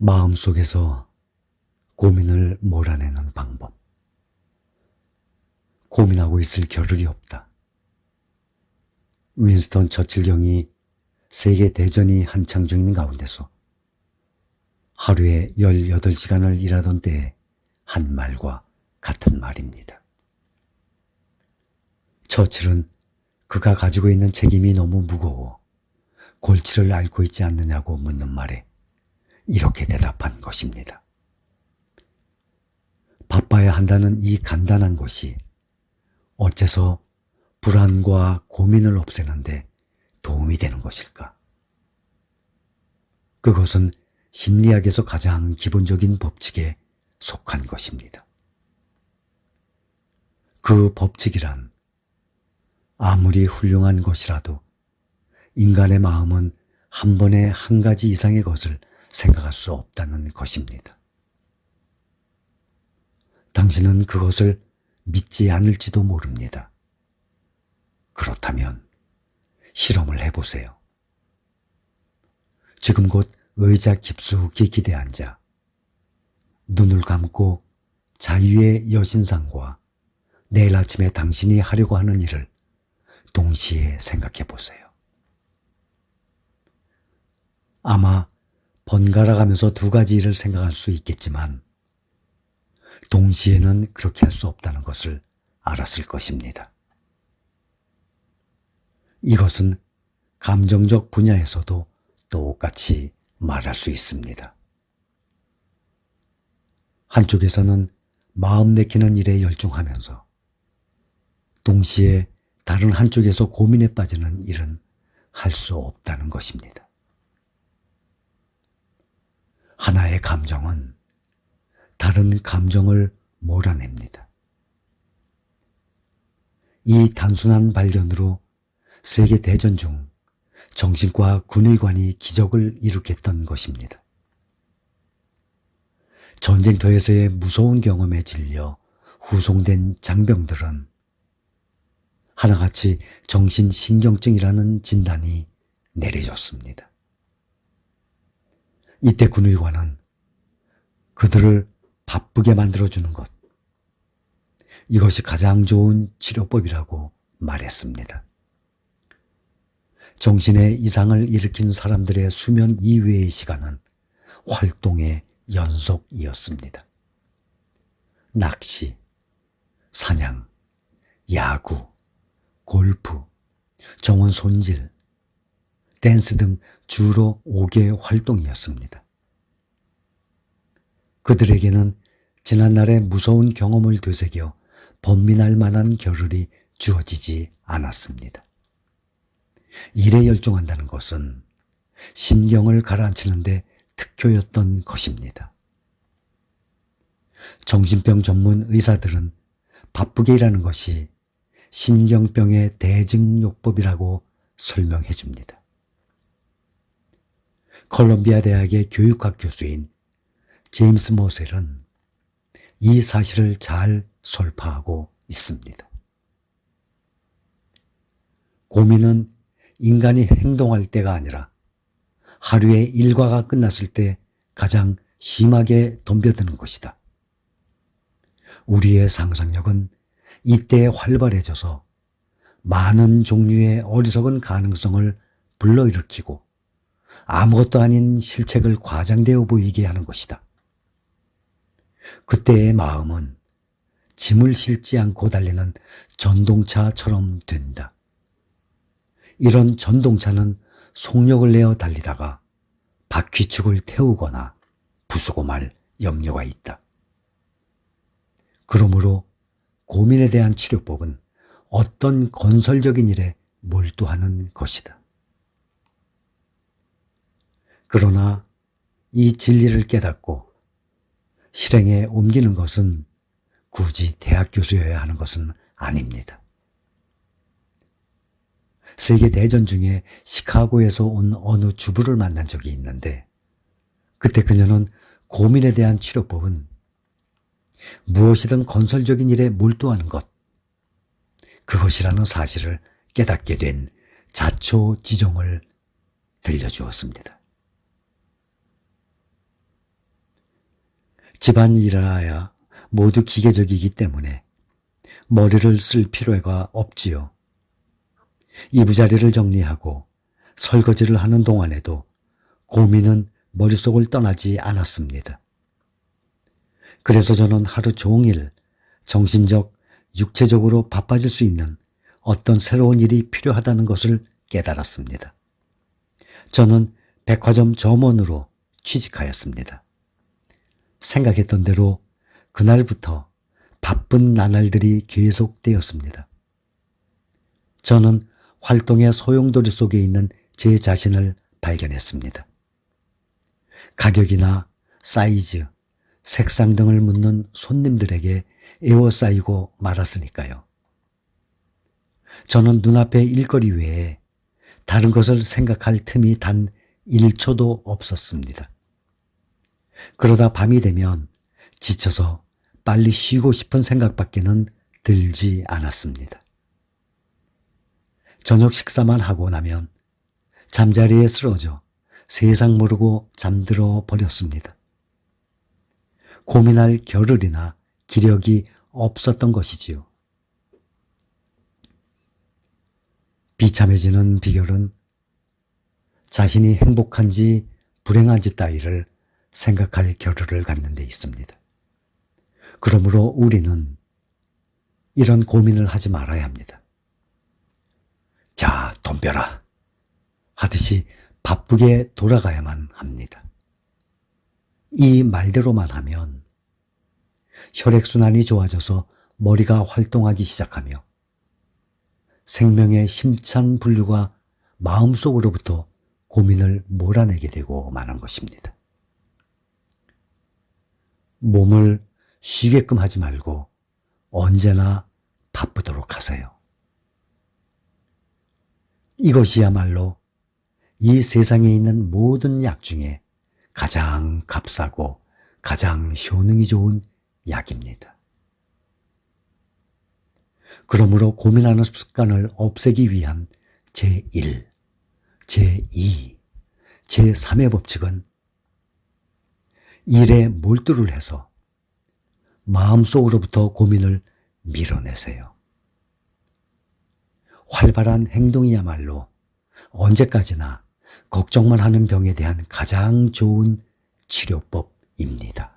마음속에서 고민을 몰아내는 방법. 고민하고 있을 겨를이 없다. 윈스턴 처칠경이 세계대전이 한창 중인 가운데서 하루에 18시간을 일하던 때의 한 말과 같은 말입니다. 처칠은 그가 가지고 있는 책임이 너무 무거워 골치를 앓고 있지 않느냐고 묻는 말에 이렇게 대답한 것입니다. 바빠야 한다는 이 간단한 것이 어째서 불안과 고민을 없애는데 도움이 되는 것일까? 그것은 심리학에서 가장 기본적인 법칙에 속한 것입니다. 그 법칙이란 아무리 훌륭한 것이라도 인간의 마음은 한 번에 한 가지 이상의 것을 생각할 수 없다는 것입니다. 당신은 그것을 믿지 않을지도 모릅니다. 그렇다면 실험을 해보세요. 지금 곧 의자 깊숙이 기대앉아 눈을 감고 자유의 여신상과 내일 아침에 당신이 하려고 하는 일을 동시에 생각해 보세요. 아마 번갈아 가면서 두 가지 일을 생각할 수 있겠지만 동시에는 그렇게 할 수 없다는 것을 알았을 것입니다. 이것은 감정적 분야에서도 똑같이 말할 수 있습니다. 한쪽에서는 마음 내키는 일에 열중하면서 동시에 다른 한쪽에서 고민에 빠지는 일은 할 수 없다는 것입니다. 하나의 감정은 다른 감정을 몰아냅니다. 이 단순한 발견으로 세계대전 중 정신과 군의관이 기적을 이룩했던 것입니다. 전쟁터에서의 무서운 경험에 질려 후송된 장병들은 하나같이 정신신경증이라는 진단이 내려졌습니다. 이때 군의관은 그들을 바쁘게 만들어주는 것, 이것이 가장 좋은 치료법이라고 말했습니다. 정신의 이상을 일으킨 사람들의 수면 이외의 시간은 활동의 연속이었습니다. 낚시, 사냥, 야구, 골프, 정원 손질, 댄스 등 주로 5개의 활동이었습니다. 그들에게는 지난날의 무서운 경험을 되새겨 번민할 만한 겨를이 주어지지 않았습니다. 일에 열중한다는 것은 신경을 가라앉히는데 특효였던 것입니다. 정신병 전문 의사들은 바쁘게 일하는 것이 신경병의 대증요법이라고 설명해 줍니다. 콜롬비아 대학의 교육학 교수인 제임스 모셀은 이 사실을 잘 설파하고 있습니다. 고민은 인간이 행동할 때가 아니라 하루의 일과가 끝났을 때 가장 심하게 덤벼드는 것이다. 우리의 상상력은 이때 활발해져서 많은 종류의 어리석은 가능성을 불러일으키고 아무것도 아닌 실책을 과장되어 보이게 하는 것이다. 그때의 마음은 짐을 싣지 않고 달리는 전동차처럼 된다. 이런 전동차는 속력을 내어 달리다가 바퀴축을 태우거나 부수고 말 염려가 있다. 그러므로 고민에 대한 치료법은 어떤 건설적인 일에 몰두하는 것이다. 그러나 이 진리를 깨닫고 실행에 옮기는 것은 굳이 대학 교수여야 하는 것은 아닙니다. 세계대전 중에 시카고에서 온 어느 주부를 만난 적이 있는데 그때 그녀는 고민에 대한 치료법은 무엇이든 건설적인 일에 몰두하는 것, 그것이라는 사실을 깨닫게 된 자초지종을 들려주었습니다. 집안일이라야 모두 기계적이기 때문에 머리를 쓸 필요가 없지요. 이부자리를 정리하고 설거지를 하는 동안에도 고민은 머릿속을 떠나지 않았습니다. 그래서 저는 하루 종일 정신적, 육체적으로 바빠질 수 있는 어떤 새로운 일이 필요하다는 것을 깨달았습니다. 저는 백화점 점원으로 취직하였습니다. 생각했던 대로 그날부터 바쁜 나날들이 계속되었습니다. 저는 활동의 소용돌이 속에 있는 제 자신을 발견했습니다. 가격이나 사이즈, 색상 등을 묻는 손님들에게 에워싸이고 말았으니까요. 저는 눈앞의 일거리 외에 다른 것을 생각할 틈이 단 1초도 없었습니다. 그러다 밤이 되면 지쳐서 빨리 쉬고 싶은 생각밖에는 들지 않았습니다. 저녁 식사만 하고 나면 잠자리에 쓰러져 세상 모르고 잠들어 버렸습니다. 고민할 겨를이나 기력이 없었던 것이지요. 비참해지는 비결은 자신이 행복한지 불행한지 따위를 생각할 겨를을 갖는 데 있습니다. 그러므로 우리는 이런 고민을 하지 말아야 합니다. 자, 덤벼라 하듯이 바쁘게 돌아가야만 합니다. 이 말대로만 하면 혈액순환이 좋아져서 머리가 활동하기 시작하며 생명의 힘찬 분류가 마음속으로부터 고민을 몰아내게 되고 마는 것입니다. 몸을 쉬게끔 하지 말고 언제나 바쁘도록 하세요. 이것이야말로 이 세상에 있는 모든 약 중에 가장 값싸고 가장 효능이 좋은 약입니다. 그러므로 고민하는 습관을 없애기 위한 제1, 제2, 제3의 법칙은 일에 몰두를 해서 마음속으로부터 고민을 밀어내세요. 활발한 행동이야말로 언제까지나 걱정만 하는 병에 대한 가장 좋은 치료법입니다.